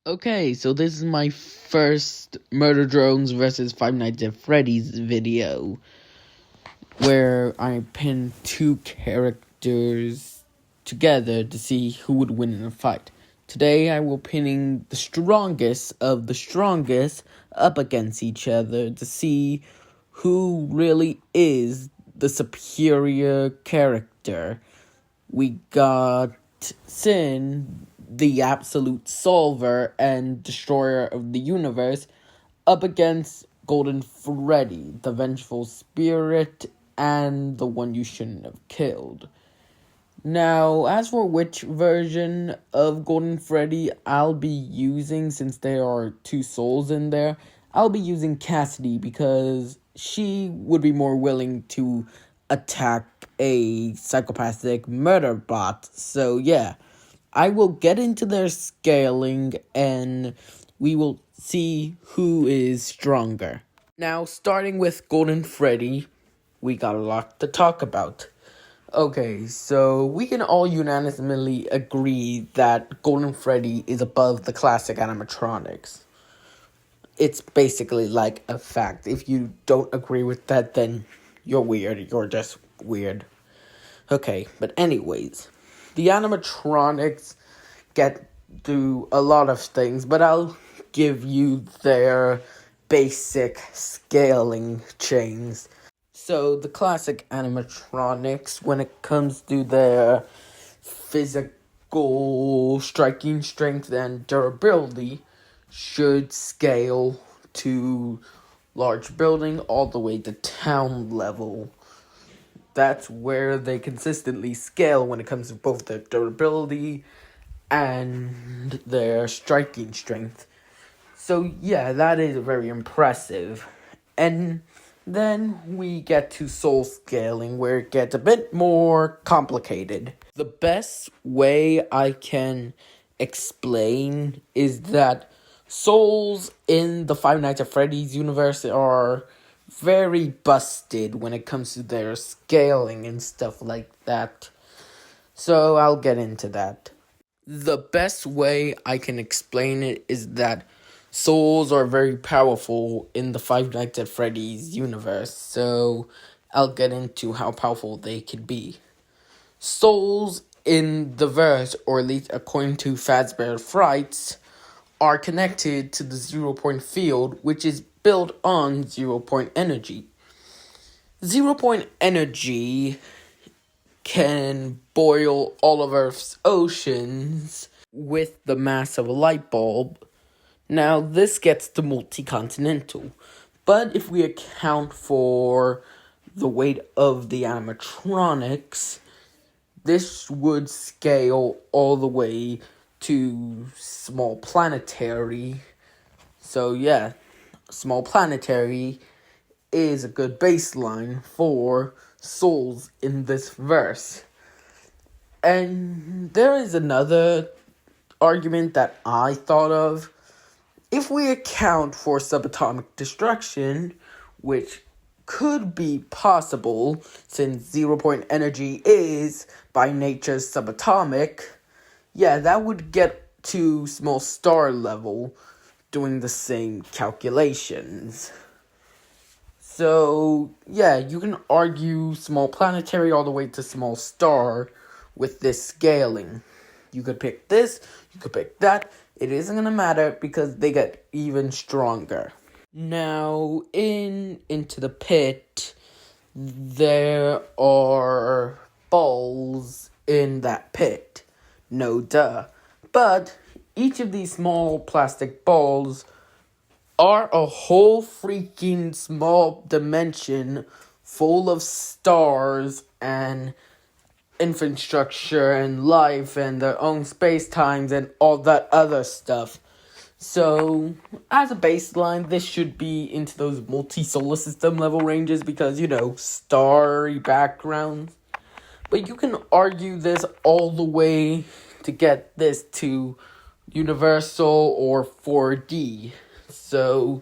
Okay, so this is my first Murder Drones versus Five Nights at Freddy's video, where I pin two characters together to see who would win in a fight. Today I will pinning the strongest of the strongest up against each other to see who really is the superior character. We got CYN, the absolute solver and destroyer of the universe, up against Golden Freddy, the vengeful spirit and the one you shouldn't have killed. Now, as for which version of Golden Freddy I'll be using, since there are two souls in there, I'll be using Cassidy because she would be more willing to attack a psychopathic murder bot. So yeah, I will get into their scaling and we will see who is stronger. Now, starting with Golden Freddy, we got a lot to talk about. Okay, so we can all unanimously agree that Golden Freddy is above the classic animatronics. It's basically like a fact. If you don't agree with that, then you're weird. You're just weird. Okay, but anyways, the animatronics get through a lot of things, but I'll give you their basic scaling chains. So the classic animatronics, when it comes to their physical striking strength and durability, should scale to large building all the way to town level. That's where they consistently scale when it comes to both their durability and their striking strength. So yeah, that is very impressive. And then we get to soul scaling, where it gets a bit more complicated. The best way I can explain is that souls in the Five Nights at Freddy's universe are very busted when it comes to their scaling and stuff like that. So I'll get into that. The best way I can explain it is that souls are very powerful in the Five Nights at Freddy's universe, so I'll get into how powerful they could be. Souls in the verse, or at least according to Fazbear Frights, are connected to the 0-point field, which is built on 0-point energy. 0-point energy can boil all of Earth's oceans with the mass of a light bulb. Now, this gets to multi-continental, but if we account for the weight of the animatronics, this would scale all the way to small planetary. So yeah, small planetary is a good baseline for souls in this verse. And there is another argument that I thought of. If we account for subatomic destruction, which could be possible since 0-point energy is by nature subatomic, yeah, that would get to small star level doing the same calculations. So, yeah, you can argue small planetary all the way to small star with this scaling. You could pick this, you could pick that. It isn't going to matter because they get even stronger. Now, into the pit, there are balls in that pit. No duh. But each of these small plastic balls are a whole freaking small dimension full of stars and infrastructure and life and their own space-times and all that other stuff. So, as a baseline, this should be into those multi-solar system level ranges because, starry backgrounds. But you can argue this all the way to get this to universal or 4D. So,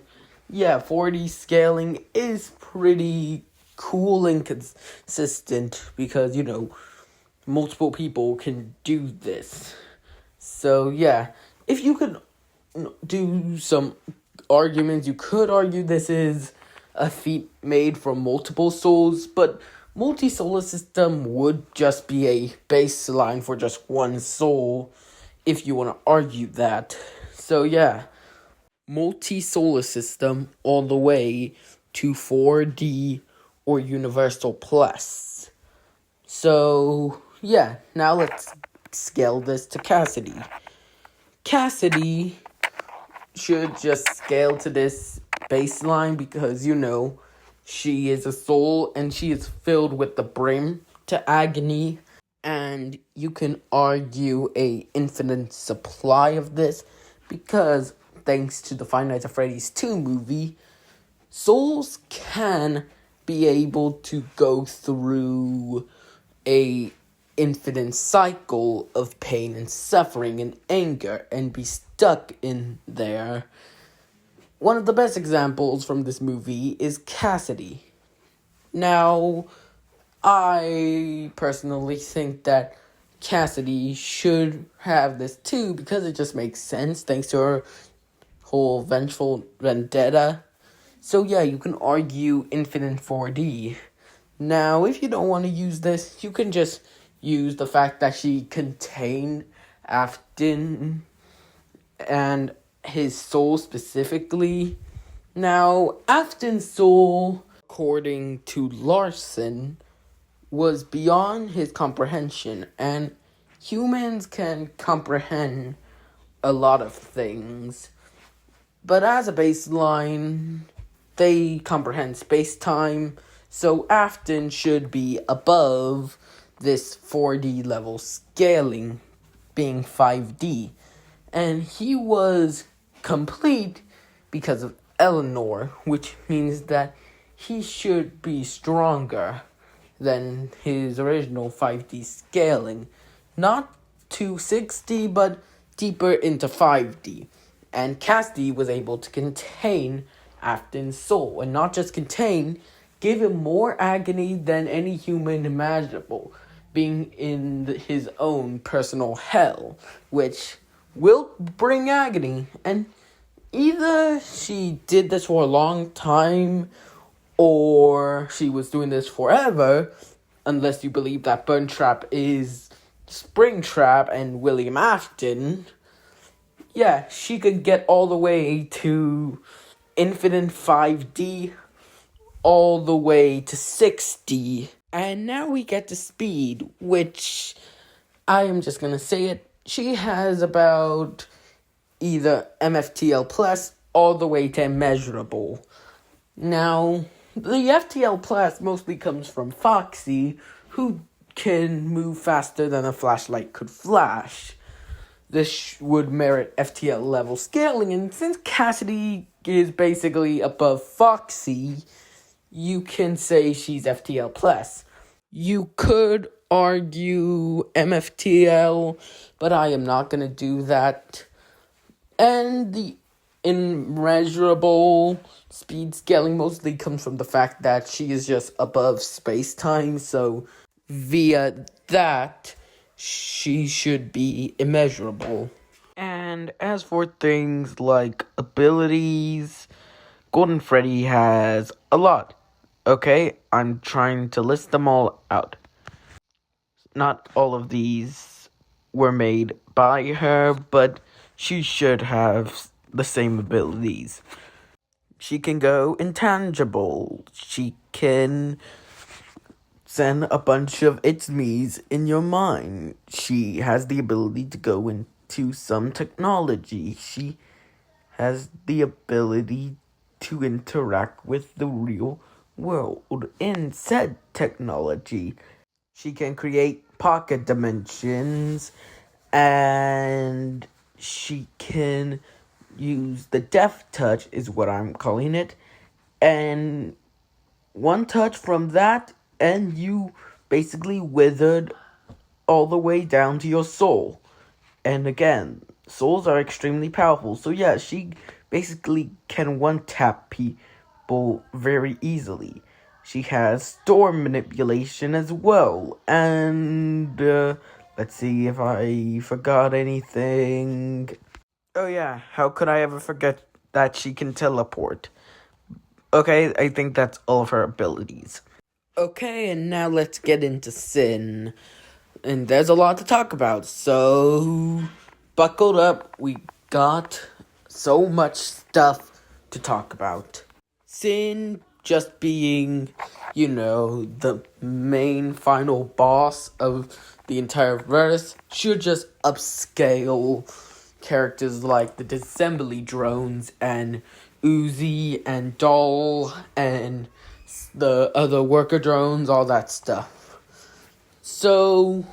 yeah, 4D scaling is pretty cool and consistent because, multiple people can do this. So, yeah, if you could do some arguments. You could argue this is a feat made from multiple souls, but multi-solar system would just be a baseline for just one soul, if you want to argue that. So yeah, multi-solar system all the way to 4D or Universal Plus. So yeah, now let's scale this to Cassidy. Cassidy should just scale to this baseline because, she is a soul and she is filled with the brim to agony. And you can argue a infinite supply of this because, thanks to the Five Nights at Freddy's 2 movie, souls can be able to go through a infinite cycle of pain and suffering and anger and be stuck in there. One of the best examples from this movie is Cassidy. Now, I personally think that Cassidy should have this too because it just makes sense thanks to her whole vengeful vendetta. So yeah, you can argue infinite 4D. Now, if you don't want to use this, you can just use the fact that she contained Afton and his soul specifically. Now, Afton's soul, according to Larson, was beyond his comprehension, and humans can comprehend a lot of things. But as a baseline, they comprehend space-time, so Afton should be above this 4D level scaling, being 5D. And he was complete because of Eleanor, which means that he should be stronger than his original 5D scaling. Not to 6D, but deeper into 5D. And Cassidy was able to contain Afton's soul. And not just contain, give him more agony than any human imaginable, being in his own personal hell, which will bring agony. And either she did this for a long time, or she was doing this forever, unless you believe that Burntrap is Springtrap and William Afton. Yeah, she could get all the way to infinite 5D, all the way to 6D. And now we get to Speed, which, I am just gonna say it, she has about either MFTL plus all the way to immeasurable. Now, the FTL plus mostly comes from Foxy, who can move faster than a flashlight could flash. This would merit FTL level scaling, and since Cassidy is basically above Foxy, you can say she's FTL plus. You could argue MFTL, but I am not going to do that. And the immeasurable speed scaling mostly comes from the fact that she is just above space-time, so via that, she should be immeasurable. And as for things like abilities, Golden Freddy has a lot. Okay, I'm trying to list them all out. Not all of these were made by her, but she should have the same abilities. She can go intangible. She can send a bunch of it's me's in your mind. She has the ability to go into some technology. She has the ability to interact with the real world in said technology. She can create pocket dimensions, and she can use the death touch, is what I'm calling it, and one touch from that, and you basically withered all the way down to your soul. And again, souls are extremely powerful, so yeah, she basically can one-tap people very easily. She has storm manipulation as well, and let's see if I forgot anything. Oh yeah, how could I ever forget that she can teleport? Okay, I think that's all of her abilities. Okay, and now let's get into CYN. And there's a lot to talk about, so buckled up. We got so much stuff to talk about. CYN just being, the main final boss of the entire verse should just upscale characters like the disassembly drones and Uzi and Doll and the other worker drones, all that stuff. So,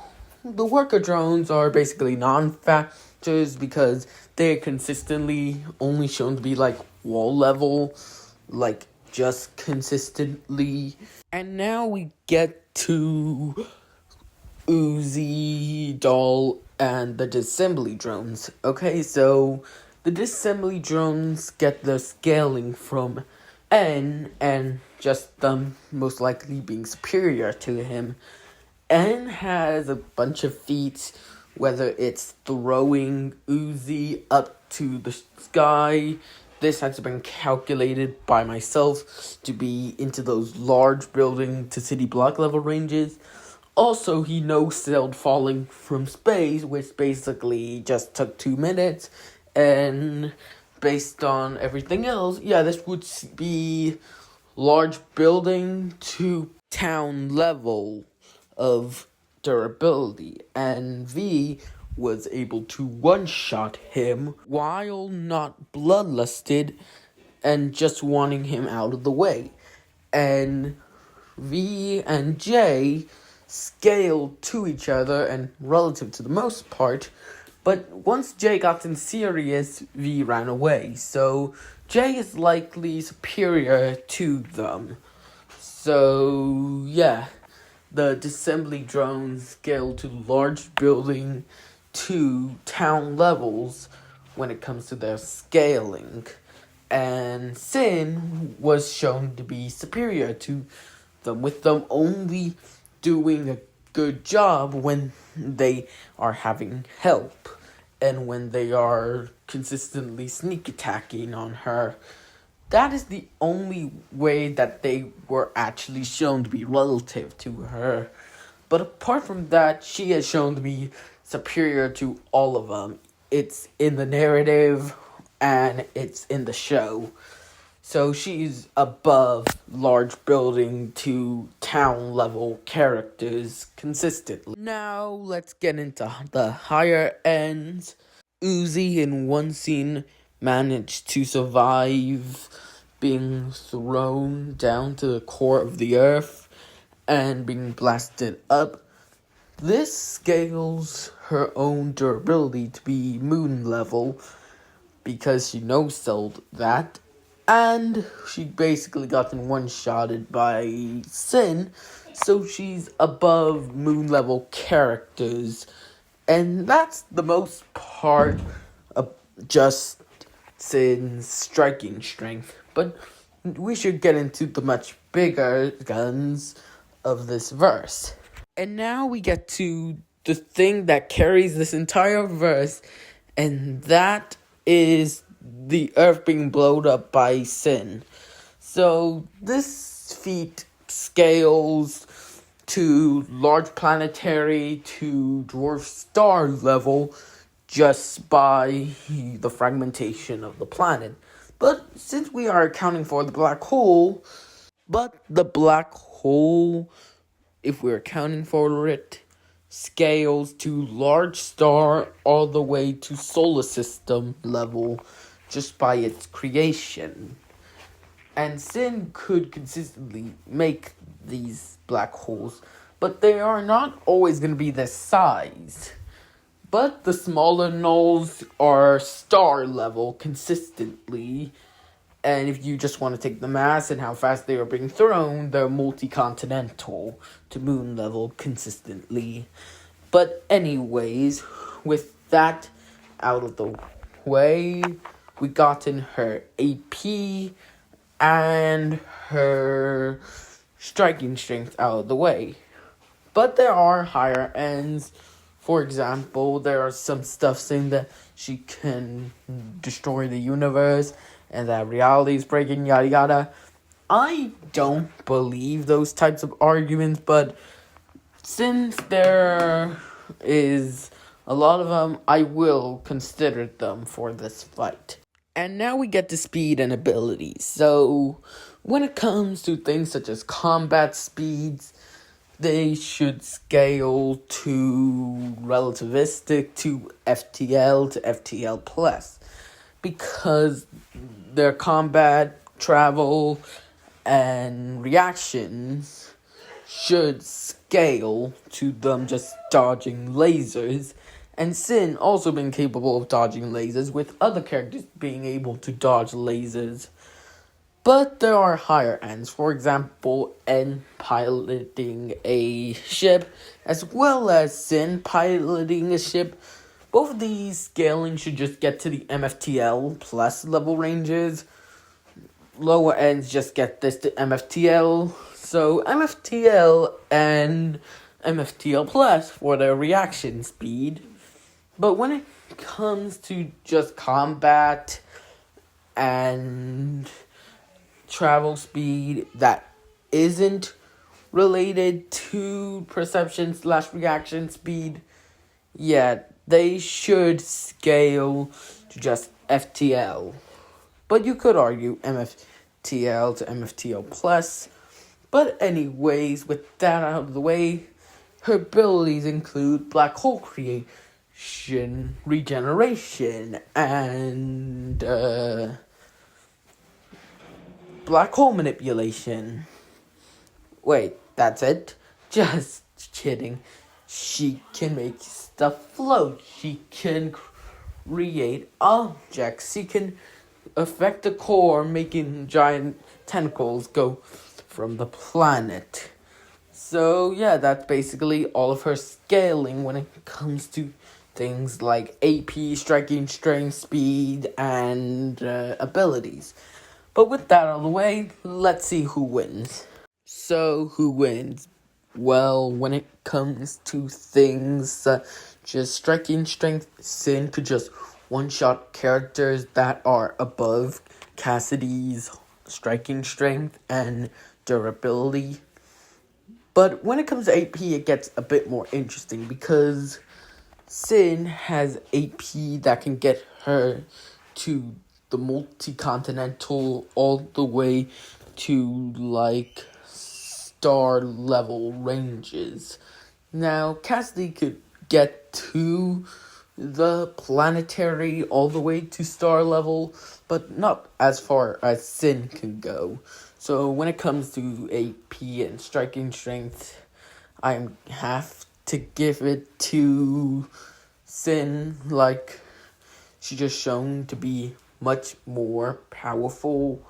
the worker drones are basically non-factors because they're consistently only shown to be like wall level, like just consistently. And now we get to Uzi, Doll, and the disassembly drones. Okay, so the disassembly drones get the scaling from N, and just them most likely being superior to him. N has a bunch of feats, whether it's throwing Uzi up to the sky. This has been calculated by myself to be into those large building to city block level ranges. Also, he no-selled falling from space, which basically just took 2 minutes. And based on everything else, this would be large building to town level of durability. And V was able to one-shot him while not bloodlusted and just wanting him out of the way. And V and J scaled to each other and relative to the most part, but once J got in serious, V ran away, so J is likely superior to them. So the disassembly drones scale to large building to town levels when it comes to their scaling, and CYN was shown to be superior to them, with them only doing a good job when they are having help and when they are consistently sneak attacking on her. That is the only way that they were actually shown to be relative to her. But apart from that, she has shown to be superior to all of them. It's in the narrative and it's in the show. So she's above large building to town level characters consistently. Now let's get into the higher ends. Uzi in one scene managed to survive being thrown down to the core of the earth and being blasted up. This scales her own durability to be moon level because she no-selled that. And she basically gotten one-shotted by CYN, so she's above moon-level characters. And that's the most part of just CYN's striking strength. But we should get into the much bigger guns of this verse. And now we get to the thing that carries this entire verse, and that is the earth being blown up by CYN. So this feat scales to large planetary to dwarf star level just by the fragmentation of the planet. But since we are accounting for the black hole, if we're accounting for it, scales to large star all the way to solar system level just by its creation. And CYN could consistently make these black holes, but they are not always going to be this size. But the smaller nulls are star level consistently, and if you just want to take the mass and how fast they are being thrown, they're multi-continental to moon level consistently. But anyways, with that out of the way, we gotten her AP and her striking strength out of the way. But there are higher ends. For example, there are some stuff saying that she can destroy the universe, and that reality is breaking, yada yada. I don't believe those types of arguments, but since there is a lot of them, I will consider them for this fight. And now we get to speed and abilities. So, when it comes to things such as combat speeds, they should scale to relativistic to FTL to FTL plus, because their combat, travel, and reactions should scale to them just dodging lasers, and CYN also been capable of dodging lasers, with other characters being able to dodge lasers. But there are higher ends, for example, N piloting a ship, as well as CYN piloting a ship. Both of these scaling should just get to the MFTL plus level ranges. Lower ends just get this to MFTL. So MFTL and MFTL plus for their reaction speed. But when it comes to just combat and travel speed that isn't related to perception / reaction speed, yeah, they should scale to just FTL. But you could argue MFTL to MFTL plus. But anyways, with that out of the way, her abilities include black hole creation, regeneration, and black hole manipulation. Wait, that's it? Just kidding. She can make stuff float. She can create objects. She can affect the core, making giant tentacles go from the planet. So yeah, that's basically all of her scaling when it comes to things like AP, striking strength, speed, and abilities. But with that out of the way, let's see who wins. So, who wins? Well, when it comes to things such as striking strength, CYN could just one-shot characters that are above Cassidy's striking strength and durability. But when it comes to AP, it gets a bit more interesting, because CYN has AP that can get her to the multi-continental all the way to, like, star level ranges. Now, Cassidy could get to the planetary all the way to star level, but not as far as CYN can go. So when it comes to AP and striking strength, I have to give it to CYN. Like, she just shown to be much more powerful.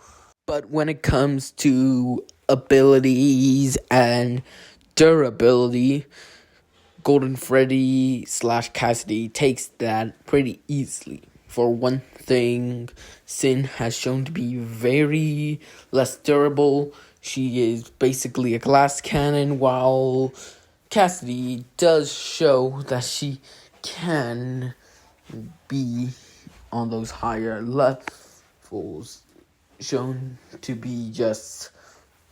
But when it comes to abilities and durability, Golden Freddy / Cassidy takes that pretty easily. For one thing, CYN has shown to be very less durable. She is basically a glass cannon, while Cassidy does show that she can be on those higher levels, shown to be just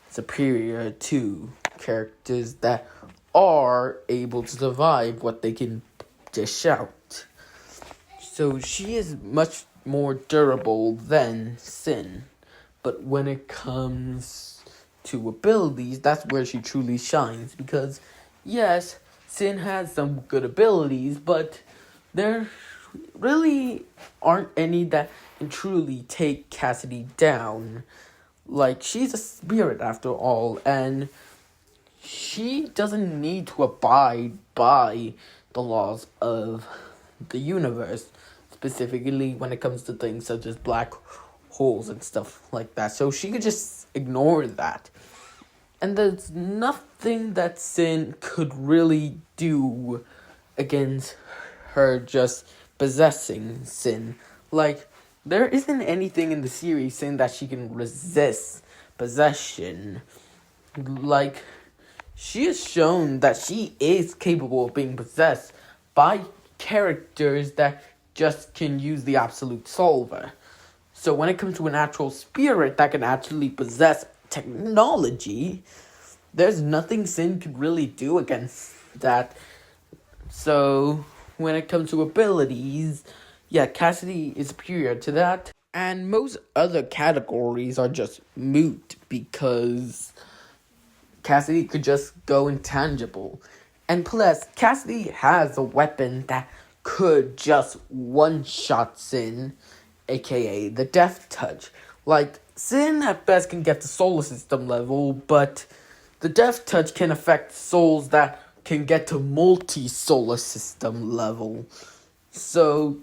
superior to characters that are able to survive what they can dish out. So she is much more durable than CYN. But when it comes to abilities, that's where she truly shines. Because, yes, CYN has some good abilities, but there really aren't any that can truly take Cassidy down. Like, she's a spirit after all, and she doesn't need to abide by the laws of the universe, specifically when it comes to things such as black holes and stuff like that. So she could just ignore that. And there's nothing that CYN could really do against her just possessing CYN. Like, there isn't anything in the series saying that she can resist possession. Like, she has shown that she is capable of being possessed by characters that just can use the absolute solver. So when it comes to an actual spirit that can actually possess technology, there's nothing CYN could really do against that. So when it comes to abilities, yeah, Cassidy is superior to that. And most other categories are just moot because Cassidy could just go intangible. And plus, Cassidy has a weapon that could just one-shot CYN, aka the Death Touch. Like, CYN at best can get to solar system level, but the Death Touch can affect souls that can get to multi-solar system level. So,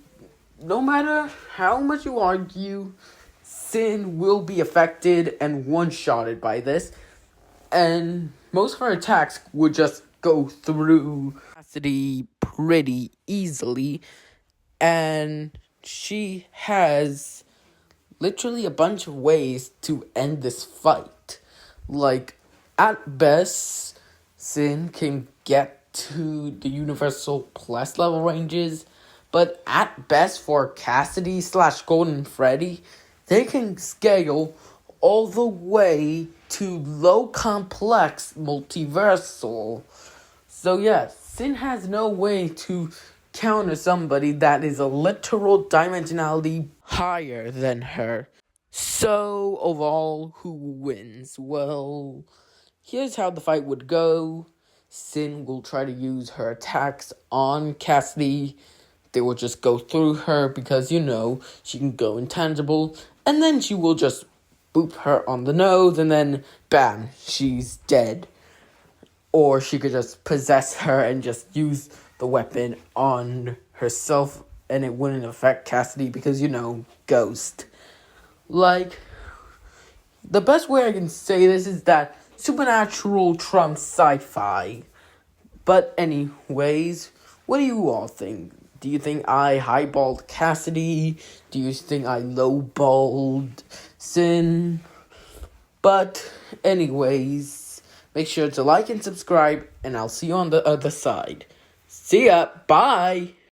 no matter how much you argue, CYN will be affected and one-shotted by this. And most of her attacks would just go through Cassidy pretty easily. And she has literally a bunch of ways to end this fight. Like, at best, CYN can get to the Universal Plus level ranges. But at best for Cassidy / Golden Freddy, they can scale all the way to low complex multiversal. So yeah, CYN has no way to counter somebody that is a literal dimensionality higher than her. So overall, who wins? Well, here's how the fight would go. CYN will try to use her attacks on Cassidy. They will just go through her because, she can go intangible. And then she will just boop her on the nose and then, bam, she's dead. Or she could just possess her and just use the weapon on herself and it wouldn't affect Cassidy because, ghost. Like, the best way I can say this is that supernatural trumps sci-fi. But anyways, what do you all think? Do you think I highballed Cassidy? Do you think I lowballed CYN? But anyways, make sure to like and subscribe, and I'll see you on the other side. See ya, bye!